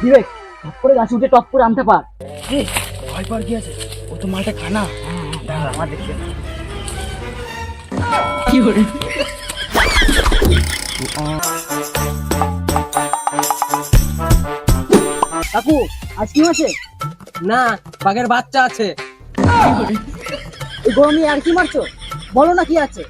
বিবেক top করে গাছে উঠে টপ করে আমটা পার। ভয় পাওয়ার কি আছে, ও তো মালটা খানা। দাঁড়া আমার দেখতে কি করে কাকু আজ কি আছে? না, বাঘের বাচ্চা আছে। এই গরমে আর কি মারছো, বলো না কি আছে?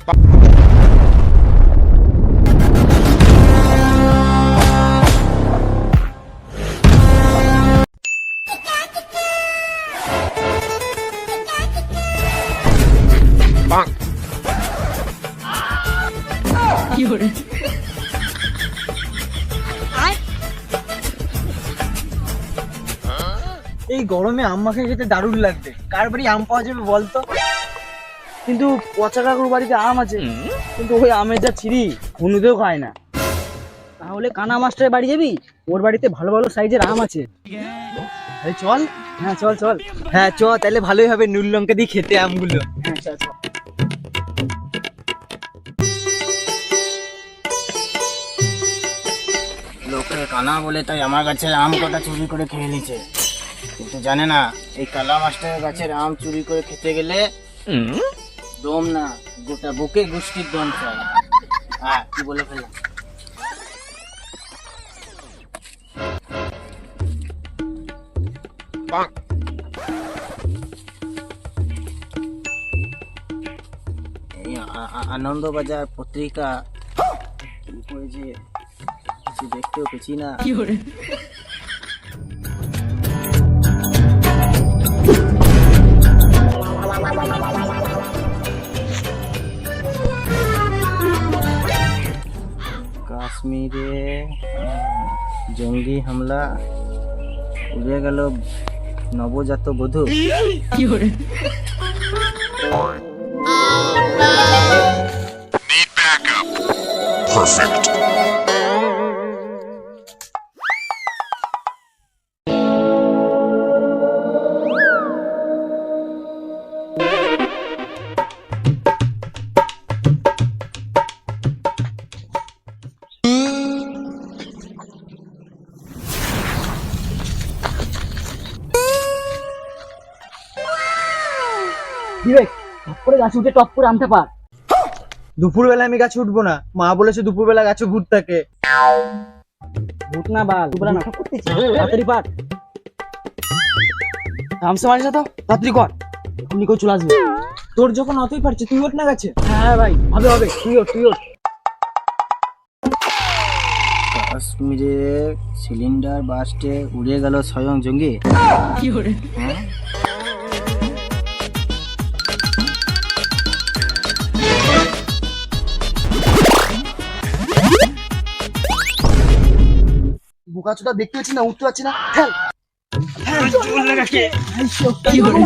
কি করে এই গরমে আম মাখে খেতে দারুণ লাগবে। কার বাড়ি আম পাওয়া যাবে বলতো? কিন্তু পচা কাকুর বাড়িতে আম আছে, কিন্তু ওই আমের যা ছিরি হনুদেও খায় না। তাহলে কানা মাস্টারের বাড়ি যাবি, ওর বাড়িতে ভালো ভালো সাইজের আম আছে। আরে চল। হ্যাঁ চল চল। হ্যাঁ চ, তাহলে ভালোই হবে নুন লঙ্কা দিয়ে খেতে আমগুলো। হ্যাঁ চল চল। লোকে কানা বলে তাই আমার গাছের আম কটা চুরি করে খেয়ে নিচ্ছে, কিন্তু জানে না এই কালা মাস্টারের গাছের আম চুরি করে খেতে গেলে দম না, গোটা বুকে গোষ্ঠীর দম চাই। হ্যাঁ কি বলে ফেললাম। এই আনন্দবাজার পত্রিকা কি করেছে কিছু দেখতেও পেছি না। কি করে কাশ্মীরে জঙ্গি হামলা, উড়ে গেল নবজাত বধূ। কি করে বিবেক টপ করে গাছে উঠে টপ করে আমটা পার। দুপুরবেলা আমি গাছে উঠবো না, মা বলেছে দুপুরবেলা গাছে ভূত থাকে। ভূত না বাল, দুপুরে নাটক করতেছি, তাড়াতাড়ি পার। থামসা মারিস না তো, তাড়াতাড়ি কর। এখনই কেউ চলে আসবে। তোর যখন অতই পারছে তুই ওঠ না গাছে। হ্যাঁ ভাই হবে হবে, তুই ওঠ তুই ওঠ। কাশ্মীরে সিলিন্ডার বাস্টে উড়ে গেল স্বয়ং জঙ্গি। কি করে হ্যাঁ? বোকাচোদা দেখতে পাচ্ছি না, উঠতে পারছি না। খেল কি করে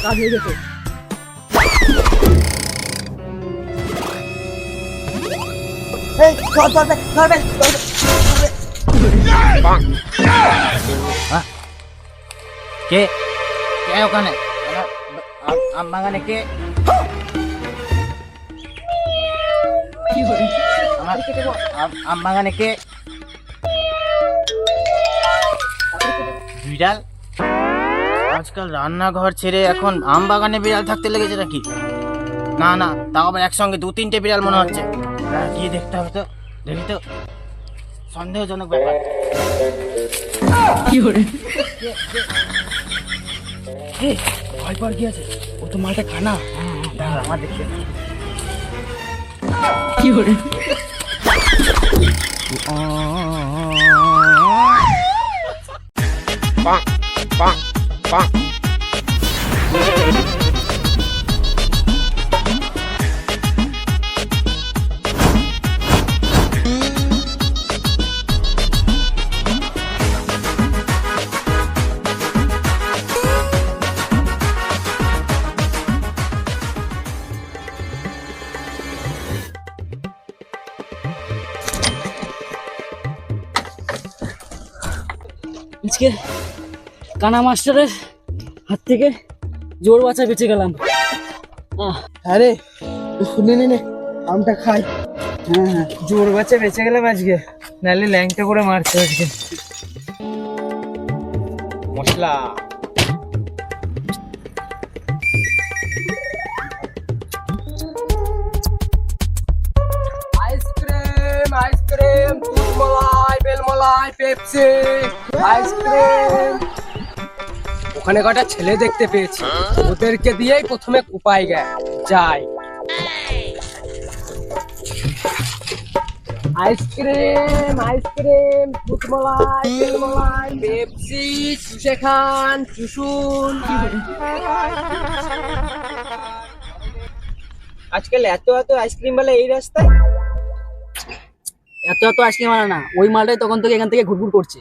কাজ হয়ে গেছে। কে কে ওখানে আম বাগানে কে? কি করে আমার আম বাগানে কে? বিড়াল? আজকাল রান্নাঘর ছেড়ে এখন আম বাগানে বিড়াল থাকতে লেগেছে নাকি? না না, তাও আবার একসঙ্গে 2-3টে বিড়াল মনে হচ্ছে। গিয়ে দেখতে হবে তো, দেখি তো, সন্দেহজনক ব্যাপার। কি করে ভয় পাওয়ার কি আছে, ও তো মালটা খানা। দাঁড়া আমার দেখতে কি করে আজকে কানা মাস্টারের হাত থেকে জোর বাঁচা বেঁচে গেলাম। আরে নে নে আমটা খাই। হ্যাঁ, জোর বাচ্চা বেঁচে গেলাম আজকে, নাহলে ল্যাংটা করে মারছে আজকে। মশলা আইসক্রিম আইসক্রিম দুধ মলাই বেল মলাই পেপসি আইসক্রিম। ওখানে কটা ছেলে দেখতে পেয়েছি, ওদেরকে দিয়েই প্রথমে কুপাই যাই। আইসক্রিম আইসক্রিম দুধ মলাই বেল মলাই পেপসি চুষে খান চুষুন। আজকাল এত এত আইসক্রিম বালা এই রাস্তায়। এত এত আইসক্রিম আনা না, ওই মালটাই তখন থেকে এখান থেকে ঘুরঘুর করছে।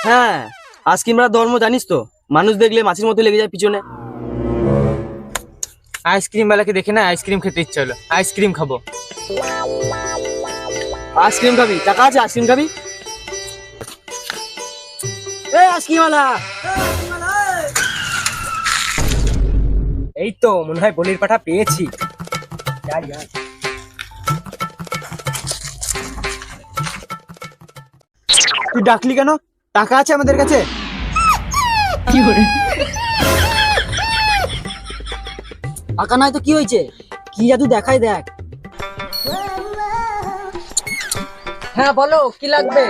হ্যাঁ, আইসক্রিমরা ধর্ম জানিস তো, মানুষ দেখলে মাছির মতো লেগে যায় পিছনে। আইসক্রিম বালাকে দেখে না আইসক্রিম খেতে ইচ্ছা হলো, আইসক্রিম খাবো। আইসক্রিম খাবি? টাকা আছে, আইসক্রিম খাবি? এই আইসক্রিম আলা, এই তো মনে হয় বলির পাঠা পেয়েছি। যাই যাই। তুই ডাকলি কেন? টাকা আছে আমাদের কাছে। টাকা নাই তো কি হয়েছে? কি জাদু দেখাই দেখ। হ্যাঁ বলো কি লাগবে?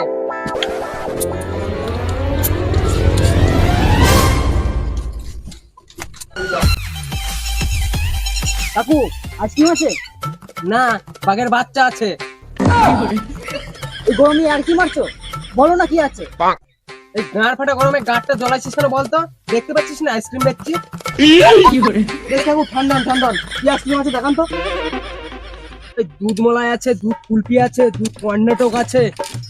কাকু আইসক্রিম আছে? না, বাঘের বাচ্চা আছে। এই গরমে আর কি মারছো? বলো না কি আছে। এই গাঁড় ফাটা গরমে গাঁটটা জ্বলাইছিস কেন বলতো? দেখতে পাচ্ছিস না আইসক্রিম দেখছি। দেখ কাকু, ঠান্ডন ঠান্ডন কি আইসক্রিম আছে দেখান তো। এই দুধ মলাই আছে, দুধ কুলফি আছে, দুধ কর্নেটক আছে,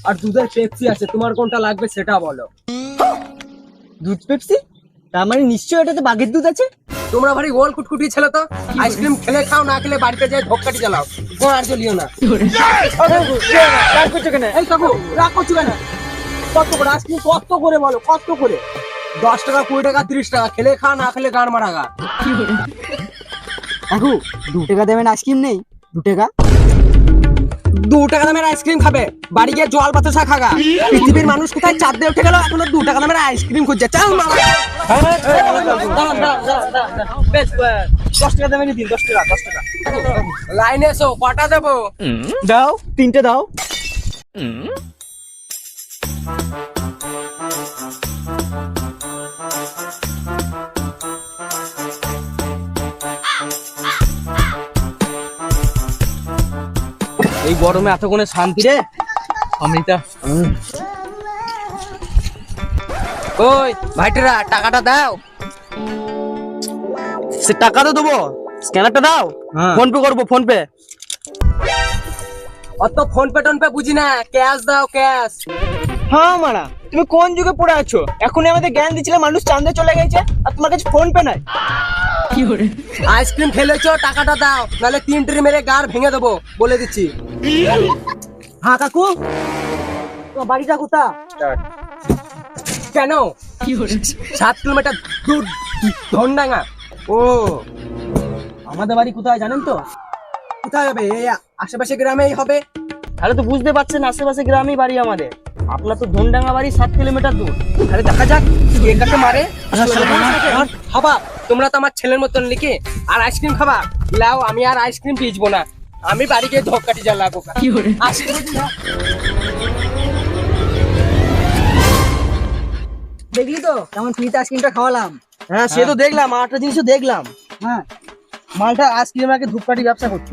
আর দুধের পেপসি আছে। তোমার কোনটা লাগবে সেটা বলো। দুধ পেপসি? তার মানে নিশ্চয়ই এটাতে বাঘের দুধ আছে। তোমরা ভারী গোল কুটকুটি ছেলে তো। আইসক্রিম খেলে খাও, না খেলে বাড়িতে যেয়ে ধপকাটি চালাও, আর জ্বলিও না। রাগ করছো কেন? এই কাকু রাগ করছো কেন? কত করে আইসক্রিম? কত করে বলো, কত করে? 10 টাকা 20 টাকা 30 টাকা, খেলে খা না খেলে গান মারা গা। কাকু 2 টাকা দেবেন আইসক্রিম নেই? 2 টাকা? 2 টাকা দামের আইসক্রিম খাবে, বাড়ি গিয়ে জল বাতাসা খাগা। পৃথিবীর মানুষ কোথায় চাঁদ দিয়ে উঠে গেল, এখনো 2 টাকা দামের আইসক্রিম খুঁজছে। চল মারা। বেশ 10 টাকা দেবেন দিন, 10 টাকা 10 টাকা। লাইনে এসো, কটা দেবো? দাও, 3টে দাও। এই গরমে এতক্ষণে শান্তি রে অমৃতা। ওই ভাইটেরা টাকাটা দাও। সে টাকা তো দেবো, স্ক্যানারটা দাও। ফোন পে করবো, ফোন পে। অত ফোন পে টোন পে বুঝি না, ক্যাশ দাও ক্যাশ। হ্যাঁ মারা, তুমি কোন যুগে পড়ে আছো? এখনই আমাদের জ্ঞান দিচ্ছিলে মানুষ চাঁদে চলে গেছে, আর তোমার কাছে ফোন পে নাই। আইসক্রিম খেলেছো, টাকাটা দাও, নাহলে 3 ট্রি মেরে গাড় ভেঙে দেবো, বলে দিচ্ছি। হ্যাঁ কাকু, তোমার বাড়িটা কোথা? কেন? 7 কিলোমিটার দূর ধনডাঙ্গা। ও, আমাদের বাড়ি কোথায় জানেন তো? কোথায় হবে? এই আশেপাশে গ্রামেই হবে। তাহলে তো বুঝতে পারছেন আশেপাশে গ্রামেই বাড়ি আমাদের। আপনার তো ধনডাঙ্গা বাড়ি 7 কিলোমিটার দূর। আরে দেখা যাক কে কাকে মারে। খাবা তোমরা তো আমার ছেলের মতন লিখে আর আইসক্রিম খাবা। লাও, আমি আর আইসক্রিম বেচবো না, আমি বাড়ি গিয়ে ধক্কাটি জ্বালাবো। দেখলি তো কেমন ফ্রিতে আইসক্রিমটা খাওয়ালাম। হ্যাঁ সে তো দেখলাম, আর একটা জিনিসও দেখলাম। হ্যাঁ, মালটা আইসক্রিম আগে ধূপকাঠি ব্যবসা করছে।